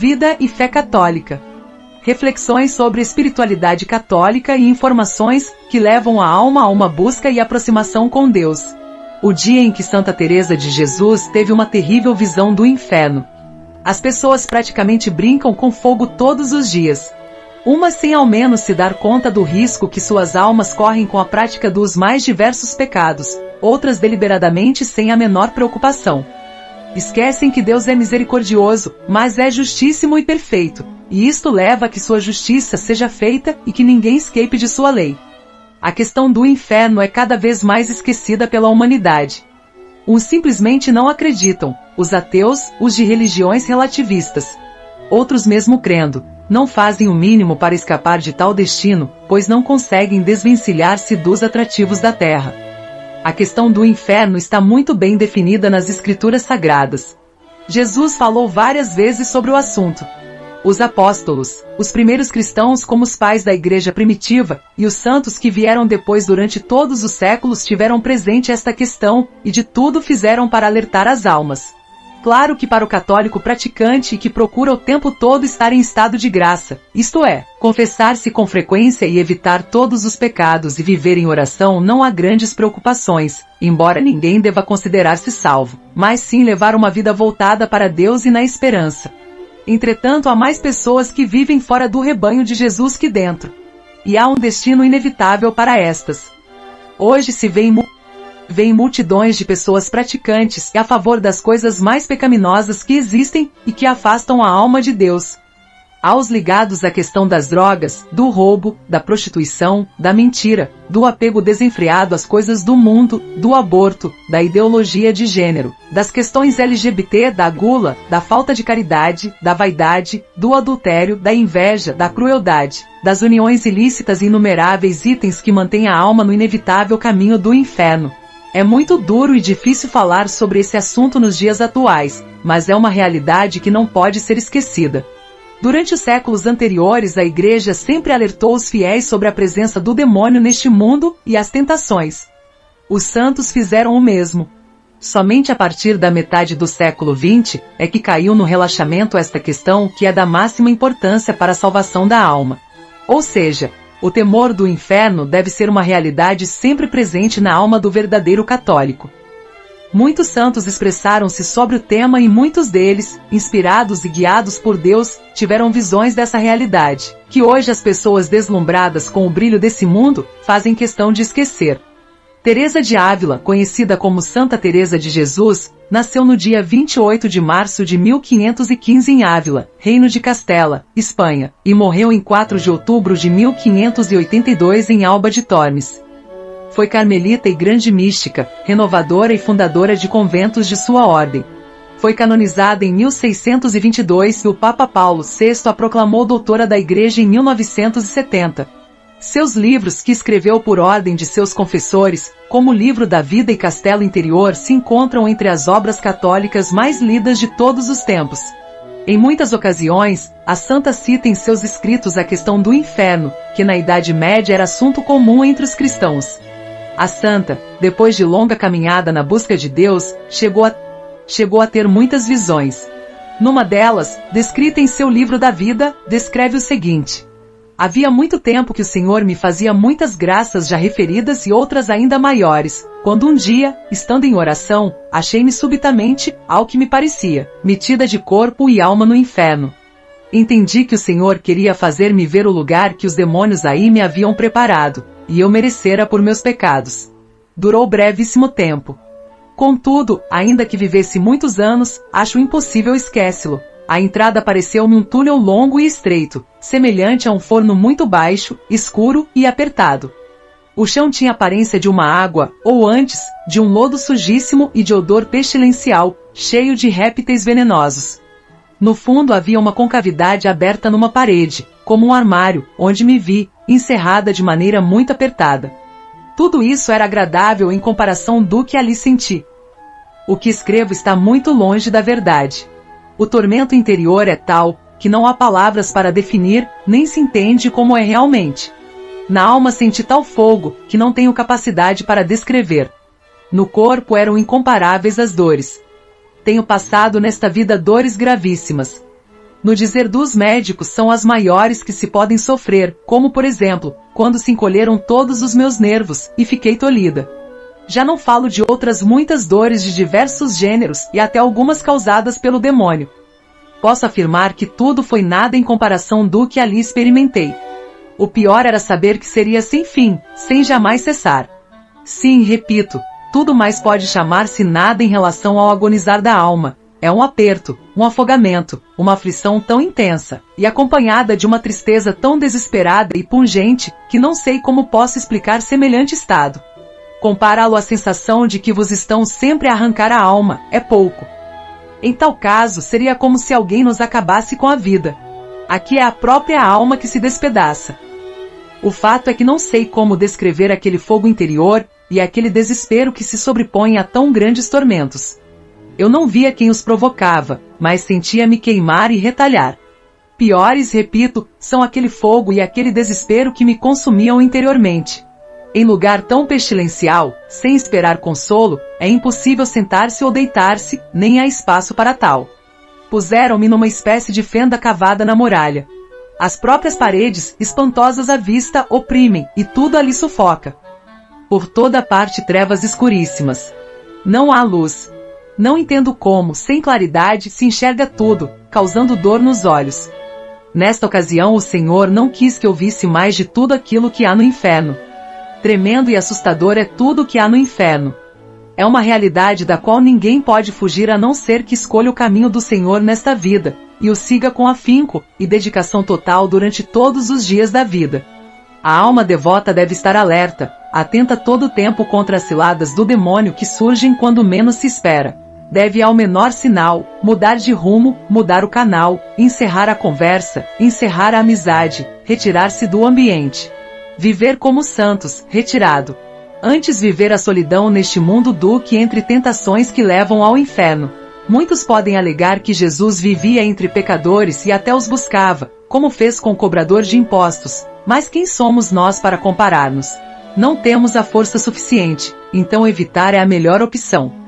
Vida e fé católica. Reflexões sobre espiritualidade católica e informações que levam a alma a uma busca e aproximação com Deus. O dia em que Santa Teresa de Jesus teve uma terrível visão do inferno. As pessoas praticamente brincam com fogo todos os dias. Umas sem ao menos se dar conta do risco que suas almas correm com a prática dos mais diversos pecados, outras deliberadamente sem a menor preocupação. Esquecem que Deus é misericordioso, mas é justíssimo e perfeito, e isto leva a que sua justiça seja feita e que ninguém escape de sua lei. A questão do inferno é cada vez mais esquecida pela humanidade. Uns simplesmente não acreditam, os ateus, os de religiões relativistas. Outros mesmo crendo, não fazem o mínimo para escapar de tal destino, pois não conseguem desvencilhar-se dos atrativos da terra. A questão do inferno está muito bem definida nas Escrituras Sagradas. Jesus falou várias vezes sobre o assunto. Os apóstolos, os primeiros cristãos como os pais da igreja primitiva, e os santos que vieram depois durante todos os séculos tiveram presente esta questão, e de tudo fizeram para alertar as almas. Claro que para o católico praticante e que procura o tempo todo estar em estado de graça, isto é, confessar-se com frequência e evitar todos os pecados e viver em oração, não há grandes preocupações, embora ninguém deva considerar-se salvo, mas sim levar uma vida voltada para Deus e na esperança. Entretanto, há mais pessoas que vivem fora do rebanho de Jesus que dentro. E há um destino inevitável para estas. Hoje se vêem multidões de pessoas praticantes a favor das coisas mais pecaminosas que existem e que afastam a alma de Deus. Há os ligados à questão das drogas, do roubo, da prostituição, da mentira, do apego desenfreado às coisas do mundo, do aborto, da ideologia de gênero, das questões LGBT, da gula, da falta de caridade, da vaidade, do adultério, da inveja, da crueldade, das uniões ilícitas e inumeráveis itens que mantêm a alma no inevitável caminho do inferno. É muito duro e difícil falar sobre esse assunto nos dias atuais, mas é uma realidade que não pode ser esquecida. Durante os séculos anteriores, a Igreja sempre alertou os fiéis sobre a presença do demônio neste mundo e as tentações. Os santos fizeram o mesmo. Somente a partir da metade do século XX é que caiu no relaxamento esta questão que é da máxima importância para a salvação da alma. Ou seja, o temor do inferno deve ser uma realidade sempre presente na alma do verdadeiro católico. Muitos santos expressaram-se sobre o tema e muitos deles, inspirados e guiados por Deus, tiveram visões dessa realidade, que hoje as pessoas deslumbradas com o brilho desse mundo, fazem questão de esquecer. Teresa de Ávila, conhecida como Santa Teresa de Jesus, nasceu no dia 28 de março de 1515 em Ávila, Reino de Castela, Espanha, e morreu em 4 de outubro de 1582 em Alba de Tormes. Foi carmelita e grande mística, renovadora e fundadora de conventos de sua ordem. Foi canonizada em 1622 e o Papa Paulo VI a proclamou doutora da Igreja em 1970. Seus livros, que escreveu por ordem de seus confessores, como o Livro da Vida e Castelo Interior, se encontram entre as obras católicas mais lidas de todos os tempos. Em muitas ocasiões, a santa cita em seus escritos a questão do inferno, que na Idade Média era assunto comum entre os cristãos. A santa, depois de longa caminhada na busca de Deus, chegou a ter muitas visões. Numa delas, descrita em seu Livro da Vida, descreve o seguinte: havia muito tempo que o Senhor me fazia muitas graças já referidas e outras ainda maiores, quando um dia, estando em oração, achei-me subitamente, ao que me parecia, metida de corpo e alma no inferno. Entendi que o Senhor queria fazer-me ver o lugar que os demônios aí me haviam preparado, e eu merecera por meus pecados. Durou brevíssimo tempo. Contudo, ainda que vivesse muitos anos, acho impossível esquecê-lo. A entrada pareceu-me um túnel longo e estreito, semelhante a um forno muito baixo, escuro e apertado. O chão tinha aparência de uma água, ou antes, de um lodo sujíssimo e de odor pestilencial, cheio de répteis venenosos. No fundo havia uma concavidade aberta numa parede, como um armário, onde me vi, encerrada de maneira muito apertada. Tudo isso era agradável em comparação do que ali senti. O que escrevo está muito longe da verdade. O tormento interior é tal, que não há palavras para definir, nem se entende como é realmente. Na alma senti tal fogo, que não tenho capacidade para descrever. No corpo eram incomparáveis as dores. Tenho passado nesta vida dores gravíssimas. No dizer dos médicos, são as maiores que se podem sofrer, como por exemplo, quando se encolheram todos os meus nervos, e fiquei tolhida. Já não falo de outras muitas dores de diversos gêneros, e até algumas causadas pelo demônio. Posso afirmar que tudo foi nada em comparação do que ali experimentei. O pior era saber que seria sem fim, sem jamais cessar. Sim, repito, tudo mais pode chamar-se nada em relação ao agonizar da alma. É um aperto, um afogamento, uma aflição tão intensa, e acompanhada de uma tristeza tão desesperada e pungente, que não sei como posso explicar semelhante estado. Compará-lo à sensação de que vos estão sempre a arrancar a alma, é pouco. Em tal caso, seria como se alguém nos acabasse com a vida. Aqui é a própria alma que se despedaça. O fato é que não sei como descrever aquele fogo interior, e aquele desespero que se sobrepõe a tão grandes tormentos. Eu não via quem os provocava, mas sentia-me queimar e retalhar. Piores, repito, são aquele fogo e aquele desespero que me consumiam interiormente. Em lugar tão pestilencial, sem esperar consolo, é impossível sentar-se ou deitar-se, nem há espaço para tal. Puseram-me numa espécie de fenda cavada na muralha. As próprias paredes, espantosas à vista, oprimem, e tudo ali sufoca. Por toda parte trevas escuríssimas. Não há luz. Não entendo como, sem claridade, se enxerga tudo, causando dor nos olhos. Nesta ocasião o Senhor não quis que eu visse mais de tudo aquilo que há no inferno. Tremendo e assustador é tudo o que há no inferno. É uma realidade da qual ninguém pode fugir a não ser que escolha o caminho do Senhor nesta vida, e o siga com afinco e dedicação total durante todos os dias da vida. A alma devota deve estar alerta, atenta todo o tempo contra as ciladas do demônio que surgem quando menos se espera. Deve ao menor sinal, mudar de rumo, mudar o canal, encerrar a conversa, encerrar a amizade, retirar-se do ambiente. Viver como santos, retirado. Antes viver a solidão neste mundo do que entre tentações que levam ao inferno. Muitos podem alegar que Jesus vivia entre pecadores e até os buscava, como fez com o cobrador de impostos, mas quem somos nós para comparar-nos? Não temos a força suficiente, então evitar é a melhor opção.